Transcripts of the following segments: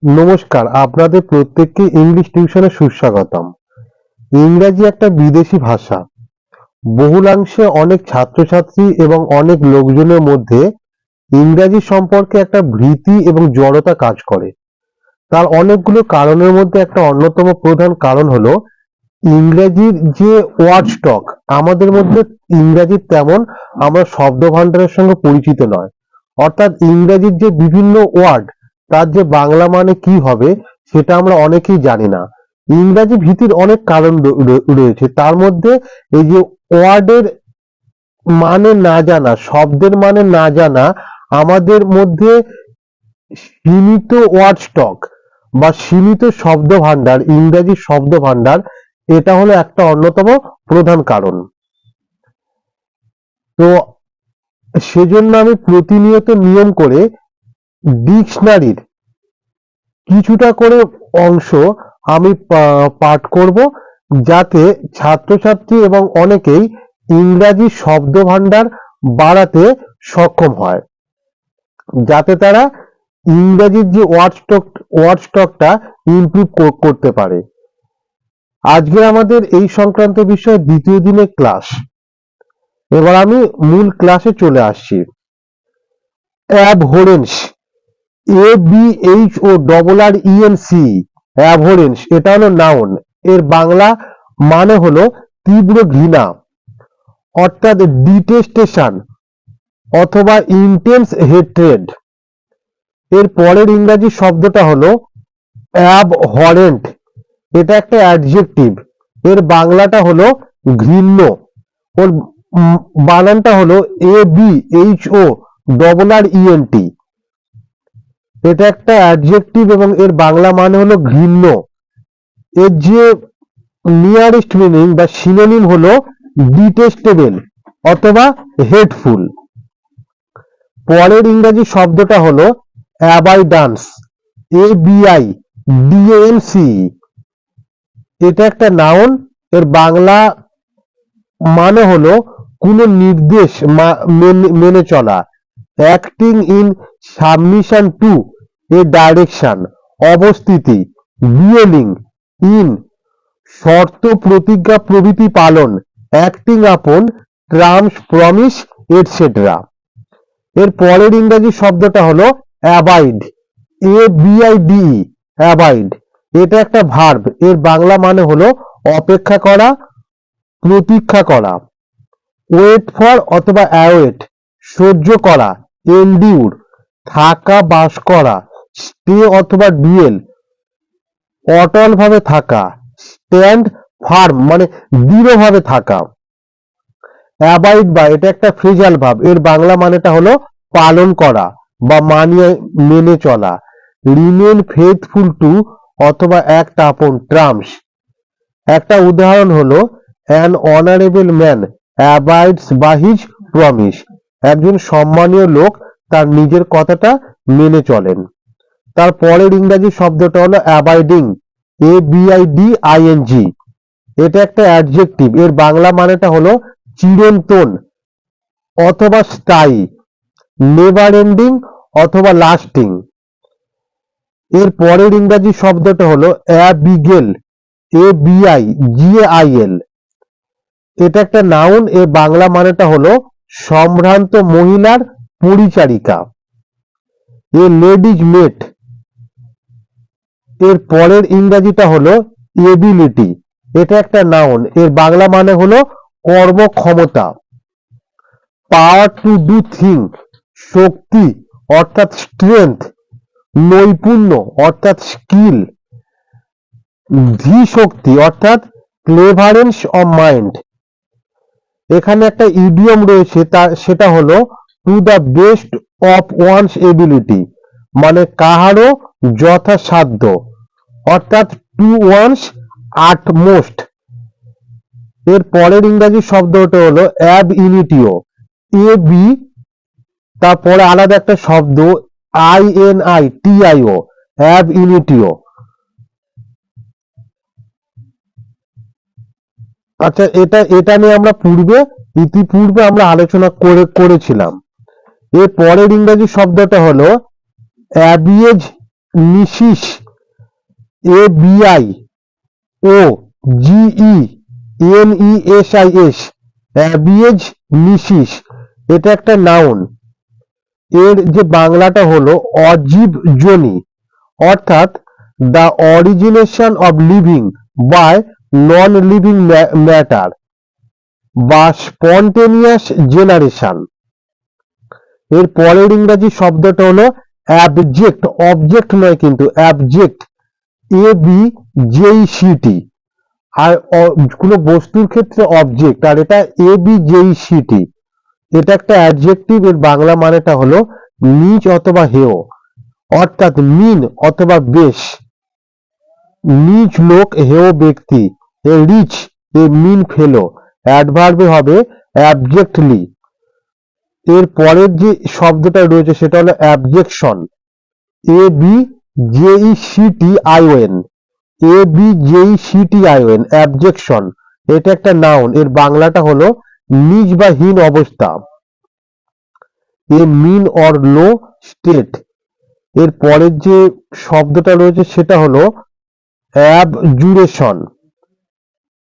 নমস্কার, আপনাদের প্রত্যেককে ইংলিশ টিউশনে সুস্বাগতম। ইংরাজি একটা বিদেশি ভাষা। বহুলাংশে অনেক ছাত্রছাত্রী এবং অনেক লোকজনের মধ্যে ইংরাজি সম্পর্কে একটা ভীতি এবং জড়তা কাজ করে। তার অনেকগুলো কারণের মধ্যে একটা অন্যতম প্রধান কারণ হলো ইংরেজির যে ওয়ার্ড স্টক, আমাদের মধ্যে ইংরাজির তেমন আমরা শব্দ ভান্ডারের সঙ্গে পরিচিত নয়। অর্থাৎ ইংরেজির যে বিভিন্ন ওয়ার্ড, তার যে বাংলা মানে কি হবে সেটা আমরা অনেকেই জানি না। ইংরাজি ভীতির অনেক কারণ রয়েছে, তার মধ্যে এই যে ওয়ার্ডের মানে না জানা, শব্দের মানে না জানা, আমাদের মধ্যে সীমিত ওয়ার্ড স্টক বা সীমিত শব্দ ভান্ডার, ইংরেজি শব্দ ভান্ডার, এটা হলো একটা অন্যতম প্রধান কারণ। তো সেজন্য আমি প্রতিনিয়ত নিয়ম করে ডিকশনারির কিছুটা করে অংশ আমি পাঠ করব, যাতে ছাত্রছাত্রী এবং অনেকেই ইংরাজি শব্দ ভান্ডার বাড়াতে সক্ষম হয়, যাতে তারা ইংরাজির যে ওয়ার্ড স্টকটা ইমপ্রুভ করতে পারে। আজকে আমাদের এই সংক্রান্ত বিষয়ে দ্বিতীয় দিনের ক্লাস। এবার আমি মূল ক্লাসে চলে আসছি। অ্যাবহরেন্স, ABHORRENC, অ্যাবহরেন্স, এটা হলো নাউন। এর বাংলা মানে হলো তীব্র ঘৃণা, অর্থাৎ ডিটেস্টেশন অথবা ইন্টেন্স হেট্রেড। এর পরের ইংরাজি শব্দটা হলো অ্যাবহরেন্ট, এটা একটা অ্যাডজেক্টিভ। এর বাংলাটা হলো ঘৃণ্য। ওর বানানটা হলো ABHORRENT। এটা একটা অ্যাডজেক্টিভ এবং এর বাংলা মানে হলো ঘৃণ্য। এর যে নিয়ারেস্ট মিনিং বা সিনোনিম হলো ডিটেস্টেবল অথবা হেটফুল। পরের ইংরাজি শব্দটা হলো অ্যাবাইডান্স, ABIDANC। এটা একটা নাউন। এর বাংলা মানে হলো কোনো নির্দেশ মেনে চলা, acting in submission to a direction, অবস্থিতি, ডিওলিং ইন শর্ত, প্রতিজ্ঞা প্রভৃতি পালন, অ্যাক্টিং আপন টার্মস, প্রমিস, এটসেট্রা। এর পরের ইংরাজি শব্দটা হলো অ্যাবাইড, ABIDE, অ্যাবাইড। এটা একটা ভার্ব। এর বাংলা মানে হলো অপেক্ষা করা, প্রতীক্ষা করা। ওয়েট ফর অথবা অ্যাওয়েট, সহ্য করা, এন্ডিউর, থাকা, বাস করা। স্টে অথবা ডুয়েল, অটল ভাবে থাকা। স্ট্যান্ড ফার্ম মানে দৃঢ়ভাবে থাকা। অ্যাবাইড বাই, এটা একটা ফ্রেজাল ভার্ব। এর বাংলা মানেটা হলো পালন করা বা মানিয়ে মেনে চলা। রিমেন ফেথফুল টু অথবা অ্যাক্ট আপন টার্মস। একটা উদাহরণ হলো an honourable man abides by his promise, একজন সম্মানীয় লোক তার নিজের কথাটা মেনে চলেন। তার পরের ইংরাজি শব্দটা হলো অ্যাবাইডিং, ABIDING। এটা একটা অ্যাডজেক্টিভ। এর বাংলা মানেটা হলো চিরন্তন অথবা স্থায়ী, নেভার এন্ডিং অথবা লাস্টিং। এর পরের ইংরাজি শব্দটা হলো অ্যাবিগেল, ABIGAIL। এটা একটা নাউন। এর বাংলা মানেটা হলো সম্ভ্রান্ত মহিলার পরিচারিকা, এ লেডিজ মেট। এর পরের ইংরাজিটা হলো এবিলিটি। এটা একটা নাউন। এর বাংলা মানে হলো কর্মক্ষমতা। পাওয়ার টু ডু থিং, শক্তি অর্থাৎ স্ট্রেংথ, নৈপুণ্য অর্থাৎ স্কিল, ধীশক্তি অর্থাৎ ক্লেভারেন্স অফ মাইন্ড। এখানে একটা ইডিয়ম রয়েছে, সেটা হলো to the best of one's ability, মানে কাহারও যথাসাধ্য, অর্থাৎ টু ওয়ানস আটমোস্ট। এর পরের ইংরাজি শব্দটা হলো অ্যাব ইনিটিও, AB, তারপরে আলাদা একটা শব্দ INITIO, অ্যাব ইনিটিও। আচ্ছা, এটা নিয়ে আমরা ইতিপূর্বে আমরা আলোচনা করেছিলাম। এর পরের ইংরাজি শব্দটা হলো অ্যাবিয়েজ নিশিস, ABI ও GENESIS, অ্যাবিয়েজ নিশিস, এটা একটা নাউন। এর যে বাংলাটা হলো অজীব যোনি, অর্থাৎ the origination of living by non living matter বা স্পন্টেনিয়াস জেনারেশন। এর পরের ইংরাজি শব্দটা হলো অ্যাবজেক্ট, অবজেক্ট নয় কিন্তু অ্যাবজেক্ট, ABJECT। আর কোনো বস্তুর ক্ষেত্রে অবজেক্ট, আর এটা ABJECT। এটা একটা অ্যাডজেক্টিভ। এর বাংলা মানেটা হলো নীচ অথবা হেয়, অর্থাৎ মিন অথবা বেশ। নীচ লোক, হেয় ব্যক্তি। এ রিচ, এ মিন ফেলো। অ্যাডভার্বে হবে অ্যাবজেক্টলি। এর পরের যে শব্দটা রয়েছে সেটা হলো অ্যাবজেকশন, ABJECTION, ABJECTION, অ্যাবজেকশন। এটা একটা নাউন। এর বাংলাটা হলো নিচ বা হীন অবস্থা, এ মিন অর লো স্টেট। এর পরের যে শব্দটা রয়েছে সেটা হলো অ্যাবজুরেশন,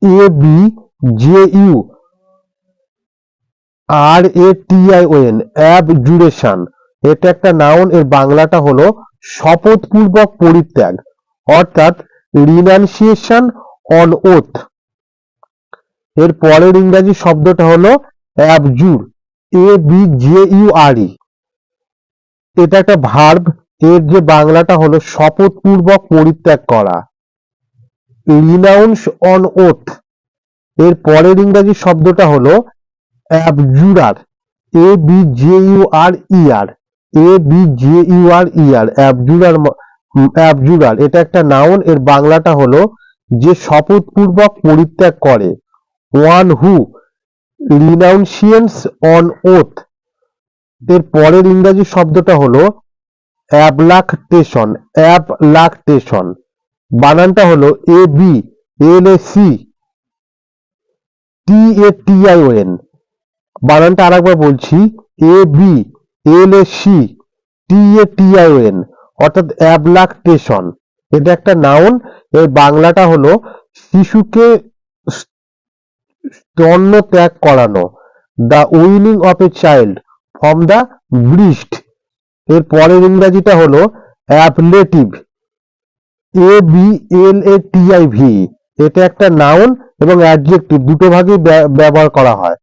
ABJURATION, অ্যাবজুরেশন। এটা একটা নাউন। এর বাংলাটা হলো শপথপূর্বক পরিত্যাগ, অর্থাৎ রিনাউন্সিয়েশন অন ওথ। এর পরের ইংরাজি শব্দটা হলো অ্যাবজুর, ABJURE। এটা একটা ভার্ব। এর যে বাংলাটা হলো শপথপূর্বক পরিত্যাগ করা, রিনাউন্স অন ওথ। এর পরের ইংরাজি শব্দটা হলো অ্যাবজুরার, ABJURER, ABJURER, অ্যাবজুরার, অ্যাবজুরার। এটা একটা নাউন। এর বাংলাটা হলো যে শপথপূর্বক পরিত্যাগ করে, ওয়ান হু রিনাউন্সিয়েন্স অন ওথ। এর পরের ইংরাজি শব্দটা হলো অ্যাবলাকটেশন, অ্যাবলাকটেশন। বানানটা হলো ABLACTATION। বানানটা আরেকবার বলছি, ABLACTATION, অর্থাৎ অ্যাবলাকটেশন। এটা একটা নাউন। এর বাংলাটা হলো শিশুকে স্তন্য ত্যাগ করানো, the weaning of a child from the breast. এর পরের ইংরাজিটা হলো অ্যাবলেটিভ, ABLATIV। এটা একটা নাউন এবং অ্যাডজেক্টিভ, দুটো ভাগে ব্যবহার করা হয়।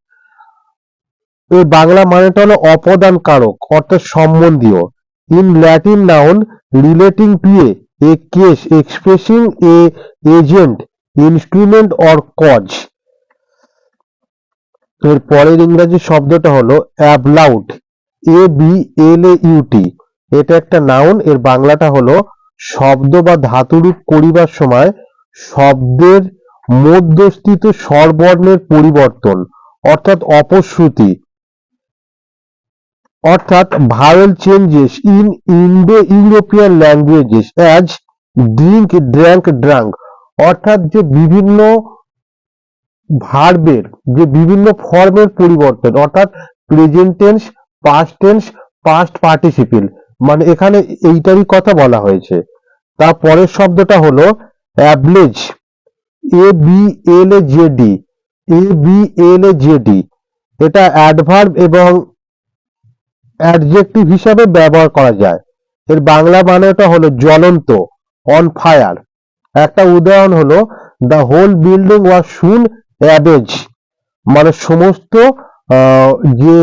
এর বাংলা মানেটা হলো অপদান কারক, অর্থাৎ সম্বন্ধীয়। In Latin noun relating to a case expressing a agent, instrument or cause. এর পরের ইংরাজি শব্দটা হলো অ্যাবলাউট, ABLAUT। এটা একটা নাউন। এর বাংলাটা হলো শব্দ বা ধাতুরূপ করিবার সময় শব্দের মধ্যস্থিত স্বরবর্ণের পরিবর্তন, অর্থাৎ অপশ্রুতি, অর্থাৎ vowel changes in Indo European languages as drink, drank, drunk. অর্থাৎ যে বিভিন্ন ভার্বের যে বিভিন্ন ফর্মের পরিবর্তন, অর্থাৎ present tense, past tense, past participle, মানে এখানে এইটারই কথা বলা হয়েছে। তারপরের শব্দটা হলো অ্যাবলেজ, ABLAZD, ABLAZD। এটা অ্যাডভার্ব এবং অ্যাডজেক্টিভ হিসাবে ব্যবহার করা যায়। এর বাংলা মানেটা হলো জ্বলন্ত, অন ফায়ার। একটা উদাহরণ হলো দ্য হোল বিল্ডিং ওয়াজ সুন অ্যাবেজ, মানে সমস্ত যে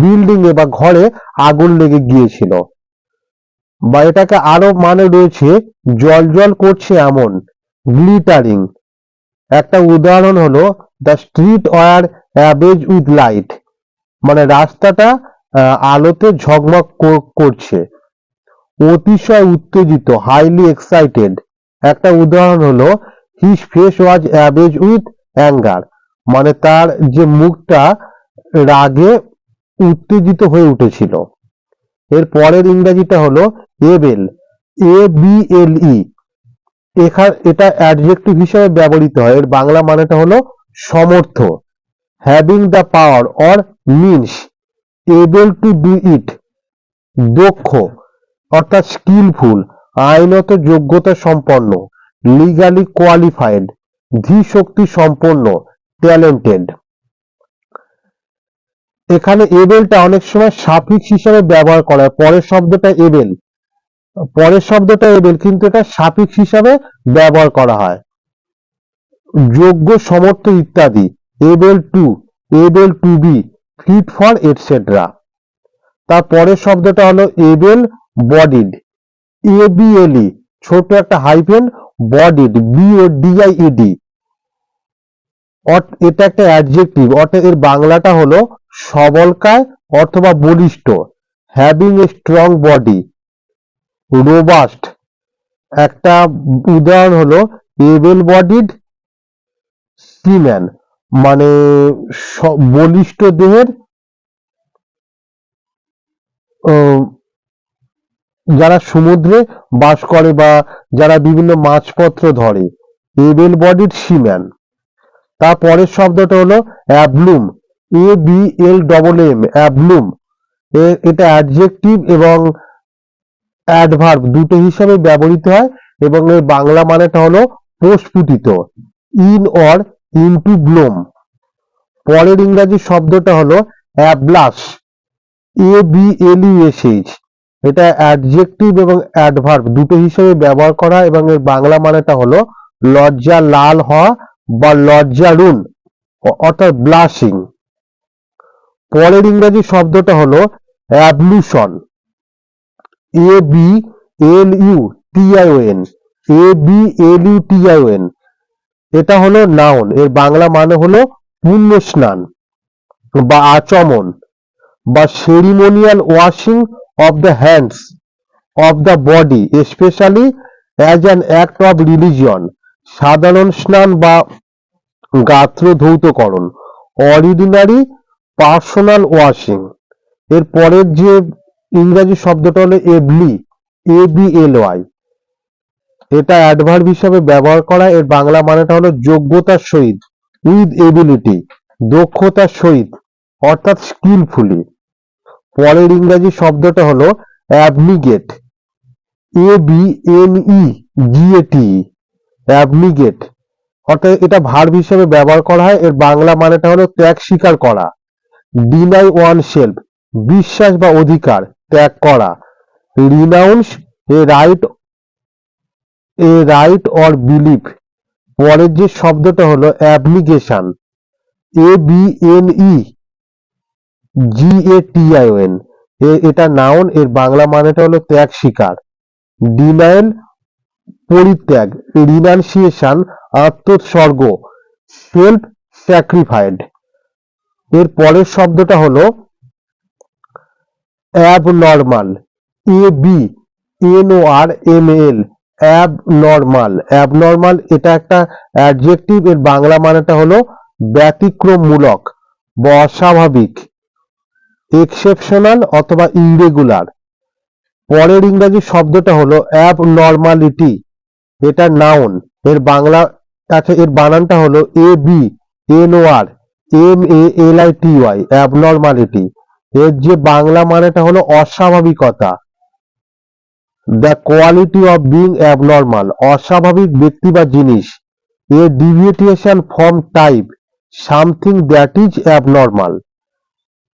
বিল্ডিং এ বা ঘরে আগুন লেগে গিয়েছিল। বা এটাকে আরো মানে রয়েছে জল জল করছে এমন, গ্লিটারিং। একটা উদাহরণ হলো the street was ablaze with light, মানে রাস্তাটা আলোতে ঝকমক করছে। অতিশয় উত্তেজিত, হাইলি এক্সাইটেড। একটা উদাহরণ হলো his face was ablaze with anger, মানে তার যে মুখটা রাগে উত্তেজিত হয়ে উঠেছিল। এর পরের ইংরেজিটা হলো এবেল, ABLE। এটা অ্যাডজেক্টিভ হিসেবে ব্যবহৃত হয়। এর বাংলা মানেটা হলো সমর্থ, having the power or means, able to do it, দক্ষ অর্থাৎ স্কিলফুল, আইনত যোগ্যতা সম্পন্ন, লিগালি কোয়ালিফাইড, ধী শক্তি সম্পন্ন, ট্যালেন্টেড। এখানে এবেলটা অনেক সময় সাফিক্স হিসাবে ব্যবহার করা হয়। পরের শব্দটা এবেল কিন্তু এটা সাফিক্স হিসাবে ব্যবহার করা হয়। যোগ্য, সমর্থ ইত্যাদি, able to be, fit for etcetera. তার পরের শব্দটা হলো এবেল বডিড, ABLE ছোট একটা হাইফেন, বডিড BODIED, এটা একটা অ্যাডজেক্টিভ, অর্থাৎ এর বাংলাটা হলো সবলকায় অথবা বলিষ্ঠ। Having a strong body, robust, একটা উদাহরণ হলো এবেল বডিড সিম্যান, মানে বলিষ্ঠ দেহের যারা সমুদ্রে বাস করে বা যারা বিভিন্ন মাছপত্র ধরে, এবেল বডিড সিম্যান। তারপরের শব্দটা হলো অ্যাবলুম, ABLMM, অ্যাবলুম। এটা অ্যাডজেক্টিভ এবং অ্যাডভার্ব দুটো হিসাবে ব্যবহৃত হয় এবং এর বাংলা মানেটা হলো প্রস্ফুটিত, ইন অর ইনটু ব্লোম। পরের ইংরাজি শব্দটা হলো অ্যাবলাশ, ABLUSH। এটা অ্যাডজেক্টিভ এবং অ্যাডভার্ব দুটো হিসেবে ব্যবহার করা এবং এর বাংলা মানেটা হলো লজ্জা লাল হওয়া বা লজ্জারুণ, অর্থাৎ ব্লাশিং। পরের ইংরাজি শব্দটা হলো অ্যাবলুশন, ABLUTION। এটা হলো নাউন, এর বাংলা মানে হলো পুণ্য স্নান বা আচমন বা ceremonial washing of the hands of the body specially as an act of religion. সাধারণ স্নান বা গাত্র ধৌতকরণ, অর্ডিনারি পার্সোনাল ওয়াশিং। এর পরের যে ইংরাজি শব্দটা হলো এবলি, ABLY। এটা অ্যাডভার্ব হিসাবে ব্যবহার করা, এর বাংলা মানেটা হলো যোগ্যতার সহিত, উইথ এবিলিটি, দক্ষতার সহিত, অর্থাৎ স্কিলফুলি। পরের ইংরাজি শব্দটা হলো অ্যাবনিগেট, ABNEGAT, অ্যাবনিগেট, অর্থাৎ এটা ভার্ব হিসেবে ব্যবহার করা হয়, এর বাংলা মানেটা হলো ত্যাগ স্বীকার করা। ডিনাই ওয়ান সেলফ, বিশ্বাস বা অধিকার ত্যাগ করা। Renowned A right or belief. পরের যে শব্দটা হলো অ্যাবনিগেশন, ABNEGATION। এটা নাউন, এর বাংলা মানেটা হলো ত্যাগ স্বীকার। ডিনায়েল পরিত্যাগ, রিনাউন্সিয়েশন আত্মোৎসর্গ, সেলফ স্যাক্রিফাইড। এর পরের শব্দটা হলো অ্যাবনর্মাল, ABNORMAL, অ্যাবনর্মাল। এটা একটা অ্যাডজেক্টিভ, এর বাংলা মানেটা হলো ব্যতিক্রমমূলক বা অস্বাভাবিক, এক্সেপশনাল অথবা ইরেগুলার। পরের ইংরাজি শব্দটা হলো অ্যাবনর্মালিটি, এটা নাউন, এর বাংলা এর বানানটা হলো ABNORMALITY, অ্যাবনর্মালিটি। এর যে বাংলা মানেটা হলো অস্বাভাবিকতা, the quality of being abnormal, অস্বাভাবিক ব্যক্তি বা জিনিস। A deviation from type, something that is abnormal.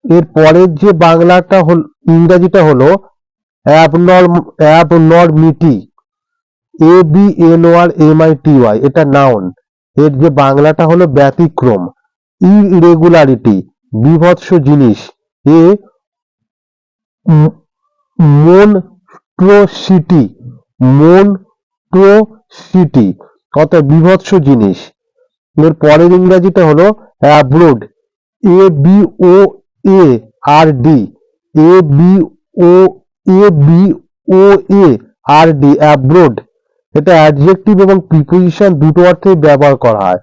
এর পরের যে বাংলাটা ইংরাজিটা হলো অ্যাবনর্মিটি, ABNORMITY, এটা নাউন, এর যে বাংলাটা হলো ব্যতিক্রম। ইরেগুলারিটি, বিভৎস জিনিস। মনস্ট্রোসিটি, অর্থাৎ বিভৎস জিনিস। এর পরের ইংরাজিটা হলো অ্যাব্রোড, ABOARD, অ্যাব্রোড। এটা অ্যাডজেক্টিভ এবং প্রিপোজিশন দুটো অর্থে ব্যবহার করা হয়,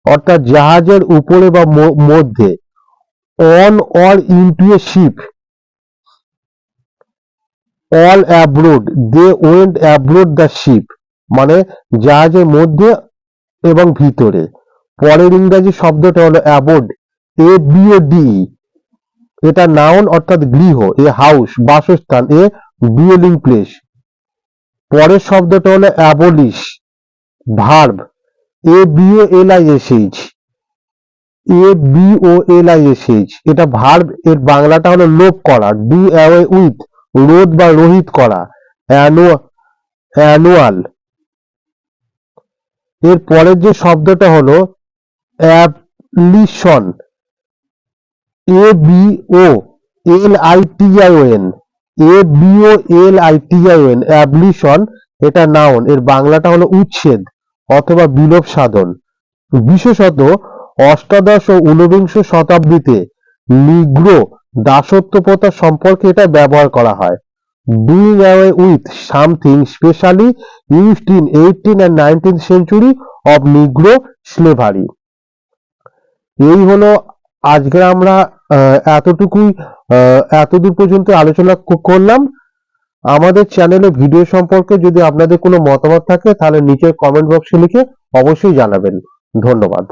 অর্থাৎ জাহাজের উপরে বা মধ্যে। On or into a ship, all aboard, they went aboard the ship, মানে জাহাজের মধ্যে এবং ভিতরে। পরের ইংরাজি শব্দটা হলো অ্যাবোড, ABODE। এটা নাউন, অর্থাৎ গৃহ, এ হাউস বাসস্থান, এ ডুয়েলিং প্লেস। পরের শব্দটা হলো অ্যাবলিশ, ভার্ব ABOLISH, ABOLISH, এটা ভার্ব, এর বাংলাটা হলো লোপ করা, ডু অ্যাওয়ে উইথ, রোধ বা রহিত করা, অ্যানুয়াল। এর পরের যে শব্দটা হলো অ্যাবলিশন, ABOLITION, ABOLITION, অ্যাবলিশন, এটা নাউন, এর বাংলাটা হলো উচ্ছেদ অথবা বিলোপ সাধন। বিশেষত অষ্টাদশ ও ঊনবিংশ শতাব্দীতে নিগ্রো দাসত্ব প্রথা সম্পর্কে এটা ব্যবহার করা হয়। Doing away with something specially used in 18th and 19th century of Negro slavery। এই হলো আজকে আমরা এতদূর পর্যন্ত আলোচনা করলাম। আমাদের চ্যানেলে ভিডিও সম্পর্কে যদি আপনাদের কোনো মতামত থাকে তাহলে নিচের কমেন্ট বক্সে লিখে অবশ্যই জানাবেন। ধন্যবাদ।